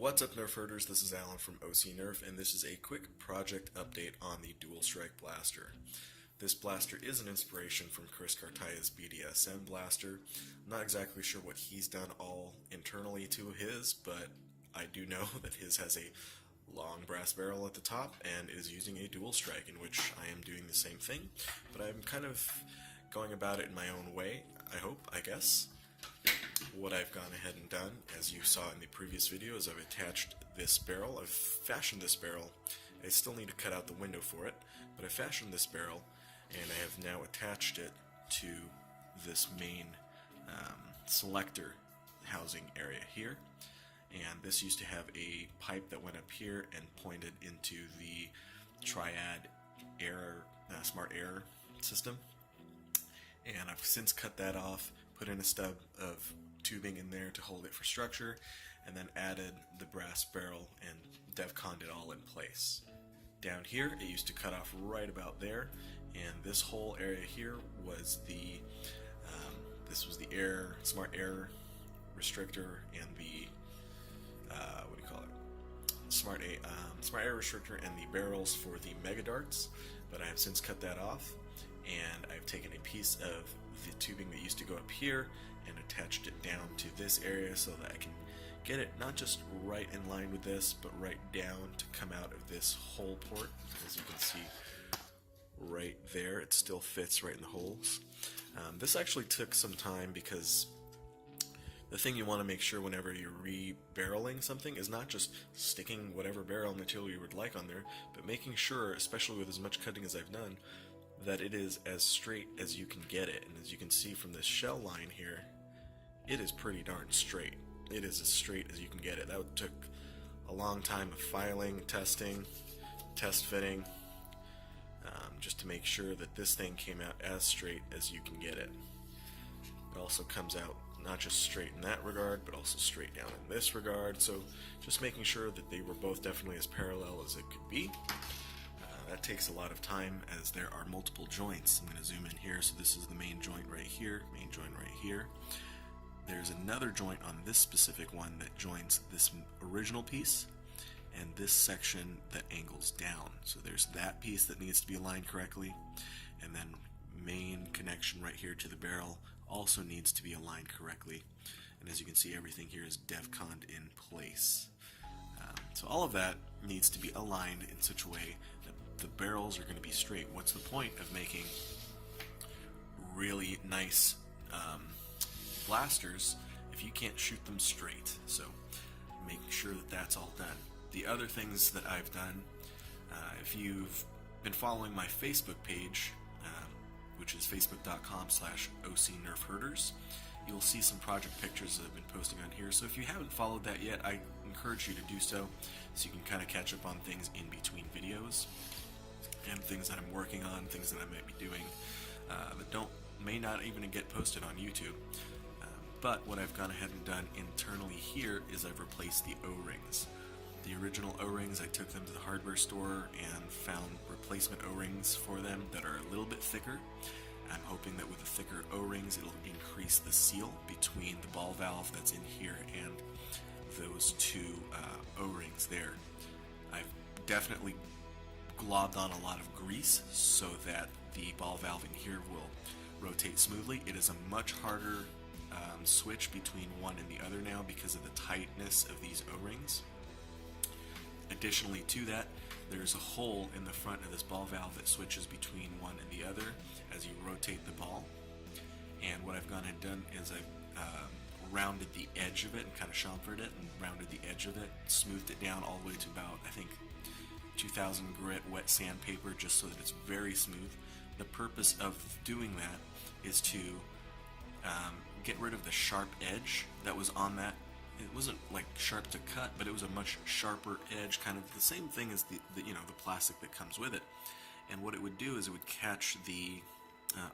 What's up, Nerf herders? This is Alan from OC Nerf, and this is a quick project update on the Dual Strike Blaster. This blaster is an inspiration from Chris Cartaya's BDSM blaster. I'm not exactly sure what he's done all internally to his, but I do know that his has a long brass barrel at the top and is using a dual strike, in which I am doing the same thing, but I'm kind of going about it in my own way, I guess. What I've gone ahead and done, as you saw in the previous video, is I've attached this barrel. I've fashioned this barrel. I still need to cut out the window for it, but I fashioned this barrel, and I have now attached it to this main selector housing area here. And this used to have a pipe that went up here and pointed into the triad air, smart air system. And I've since cut that off, put in a stub of tubing in there to hold it for structure, and then added the brass barrel and DevConned it all in place. Down here, it used to cut off right about there, and this whole area here was the this was the smart air restrictor and the what do you call it? Smart air restrictor and the barrels for the mega darts. But I have since cut that off, and I've taken a piece of the tubing that used to go up here and attached it down to this area so that I can get it not just right in line with this, but right down to come out of this hole port. As you can see right there, it still fits right in the holes. This actually took some time, because the thing you want to make sure whenever you're re-barreling something is not just sticking whatever barrel material you would like on there, but making sure, especially with as much cutting as I've done, that it is as straight as you can get it. And as you can see from this shell line here, it is pretty darn straight. It is as straight as you can get it. That took a long time of filing, testing, test fitting, just to make sure that this thing came out as straight as you can get it. It also comes out not just straight in that regard, but also straight down in this regard. So just making sure that they were both definitely as parallel as it could be. That takes a lot of time, as there are multiple joints. I'm going to zoom in here. So this is the main joint right here, main joint right here. There's another joint on this specific one that joins this original piece and this section that angles down. So there's that piece that needs to be aligned correctly, and then main connection right here to the barrel also needs to be aligned correctly. And as you can see, everything here is DevConned in place. So all of that needs to be aligned in such a way that the barrels are going to be straight. What's the point of making really nice blasters if you can't shoot them straight? So making sure that that's all done. The other things that I've done, if you've been following my Facebook page, which is facebook.com/ocnerfherders, you'll see some project pictures that I've been posting on here. So if you haven't followed that yet, I encourage you to do so you can kind of catch up on things in between videos and things that I'm working on, things that I might be doing that may not even get posted on YouTube. But what I've gone ahead and done internally here is I've replaced the O-rings. The original O-rings, I took them to the hardware store and found replacement O-rings for them that are a little bit thicker. I'm hoping that with the thicker O-rings, it'll increase the seal between the ball valve that's in here and those two O-rings there. I've definitely globbed on a lot of grease so that the ball valve in here will rotate smoothly. It is a much harder switch between one and the other now because of the tightness of these O-rings. Additionally to that, there's a hole in the front of this ball valve that switches between one and the other as you rotate the ball. And what I've gone and done is I've rounded the edge of it and kind of chamfered it and rounded the edge of it, smoothed it down all the way to about, I think, 2000 grit wet sandpaper, just so that it's very smooth. The purpose of doing that is to get rid of the sharp edge that was on that. It wasn't like sharp to cut, but it was a much sharper edge, kind of the same thing as the plastic that comes with it. And what it would do is it would catch the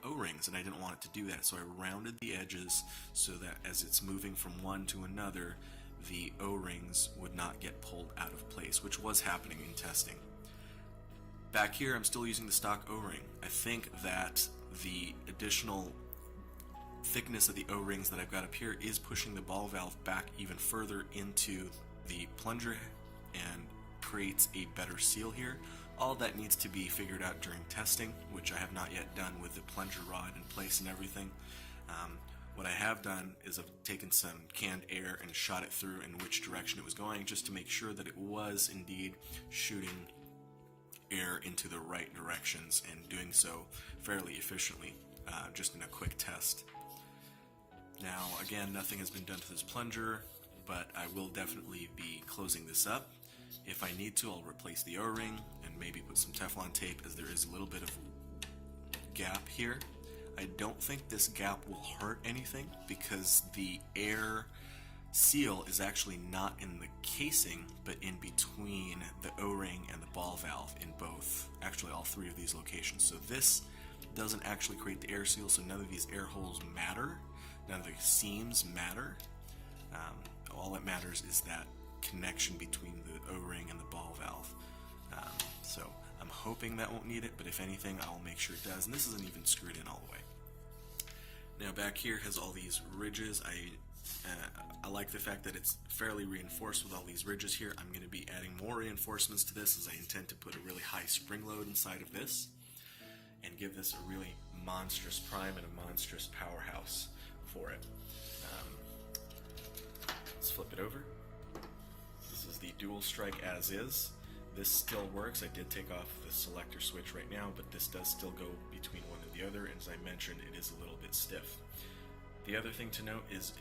O-rings, and I didn't want it to do that, so I rounded the edges so that as it's moving from one to another, the O-rings would not get pulled out of place, which was happening in testing. Back here, I'm still using the stock O-ring. I think that the additional thickness of the O-rings that I've got up here is pushing the ball valve back even further into the plunger and creates a better seal here. All that needs to be figured out during testing, which I have not yet done with the plunger rod in place and everything. What I have done is I've taken some canned air and shot it through in which direction it was going, just to make sure that it was indeed shooting air into the right directions and doing so fairly efficiently, just in a quick test. Now again, nothing has been done to this plunger, but I will definitely be closing this up. If I need to, I'll replace the O-ring and maybe put some Teflon tape, as there is a little bit of gap here. I don't think this gap will hurt anything because the air seal is actually not in the casing, but in between the O-ring and the ball valve in both, actually all three of these locations. So this doesn't actually create the air seal, so none of these air holes matter, none of the seams matter. All that matters is that connection between the O-ring and the ball valve. So I'm hoping that won't need it, but if anything, I'll make sure it does. And this isn't even screwed in all the way. Now back here has all these ridges. I like the fact that it's fairly reinforced with all these ridges here. I'm going to be adding more reinforcements to this, as I intend to put a really high spring load inside of this and give this a really monstrous prime and a monstrous powerhouse for it. Let's flip it over. This is the dual strike as is. This still works. I did take off the selector switch right now, but this does still go between one and the other, and as I mentioned, it is a little bit stiff. The other thing to note is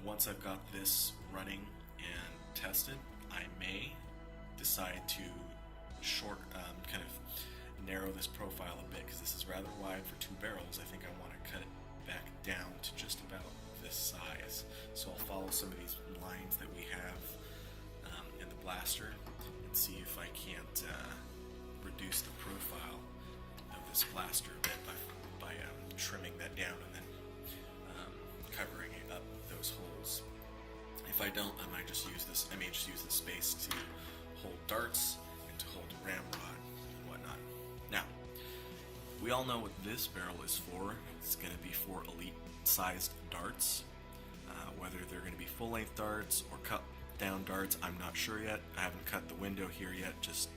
once I've got this running and tested, I may decide to kind of narrow this profile a bit, because this is rather wide for two barrels. I think I want to cut it back down to just about this size. So I'll follow some of these lines that we have in the blaster and see if I can't reduce the profile of this blaster a bit by trimming that down and then covering up those holes. If I don't, I may just use this space to hold darts and to hold a ramrod and whatnot. Now, we all know what this barrel is for. It's going to be for elite-sized darts. Whether they're going to be full-length darts or cut-down darts, I'm not sure yet. I haven't cut the window here yet just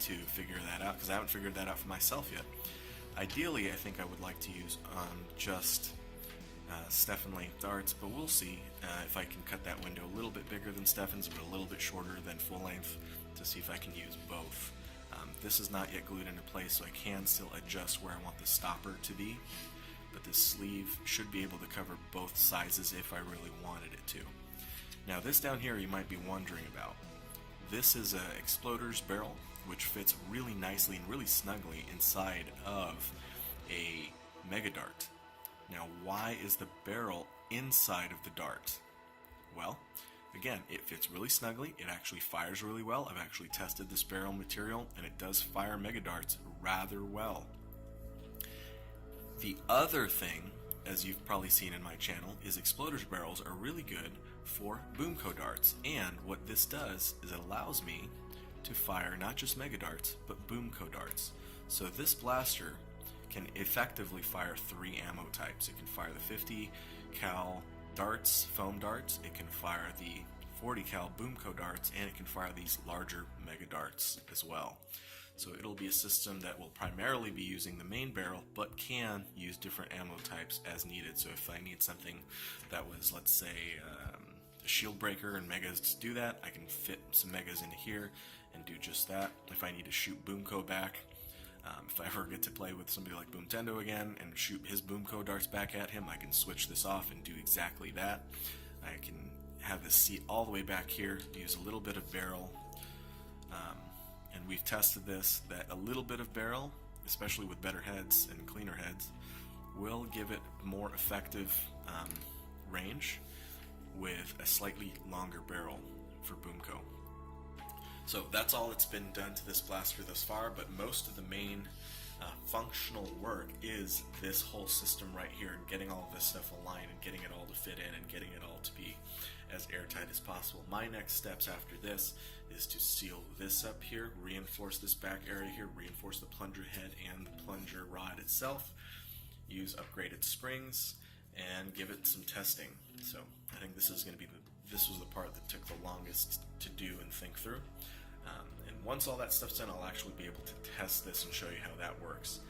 to figure that out, because I haven't figured that out for myself yet. Ideally, I think I would like to use just Stefan length darts, but we'll see if I can cut that window a little bit bigger than Stefan's, but a little bit shorter than full length, to see if I can use both. This is not yet glued into place, so I can still adjust where I want the stopper to be, but this sleeve should be able to cover both sizes if I really wanted it to. Now this down here you might be wondering about. This is an exploder's barrel, which fits really nicely and really snugly inside of a mega dart. Now why is the barrel inside of the dart? Well, again, it fits really snugly, it actually fires really well. I've actually tested this barrel material and it does fire mega darts rather well. The other thing, as you've probably seen in my channel, is exploders barrels are really good for BoomCo darts, and what this does is it allows me to fire not just mega darts, but BoomCo darts. So this blaster can effectively fire 3 ammo types. It can fire the 50 cal darts, foam darts, it can fire the 40 cal BoomCo darts, and it can fire these larger mega darts as well. So it'll be a system that will primarily be using the main barrel, but can use different ammo types as needed. So if I need something that was, let's say, a shield breaker and megas to do that, I can fit some megas into here and do just that. If I need to shoot BoomCo back, if I ever get to play with somebody like Boomtendo again and shoot his BoomCo darts back at him, I can switch this off and do exactly that. I can have this seat all the way back here, use a little bit of barrel, and we've tested this, that a little bit of barrel, especially with better heads and cleaner heads, will give it more effective range with a slightly longer barrel for BoomCo. So that's all that's been done to this blaster thus far, but most of the main functional work is this whole system right here, and getting all of this stuff aligned and getting it all to fit in and getting it all to be as airtight as possible. My next steps after this is to seal this up here, reinforce this back area here, reinforce the plunger head and the plunger rod itself, use upgraded springs, and give it some testing. So I think this is going to be this was the part that took the longest to do and think through. And once all that stuff's done, I'll actually be able to test this and show you how that works.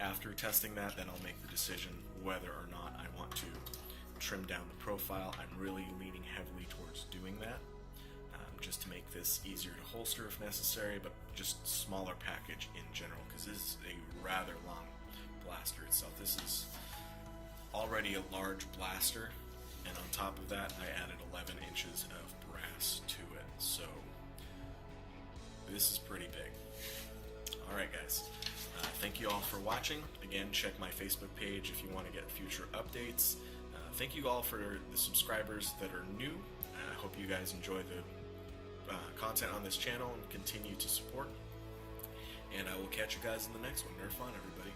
After testing that, then I'll make the decision whether or not I want to trim down the profile. I'm really leaning heavily towards doing that, just to make this easier to holster if necessary, but just smaller package in general, because this is a rather long blaster itself. This is already a large blaster, and on top of that I added 11 inches of brass to it, so this is pretty big. Alright guys, thank you all for watching. Again, check my Facebook page if you want to get future updates. Thank you all for the subscribers that are new. I hope you guys enjoy the content on this channel and continue to support. And I will catch you guys in the next one. Nerf on, everybody.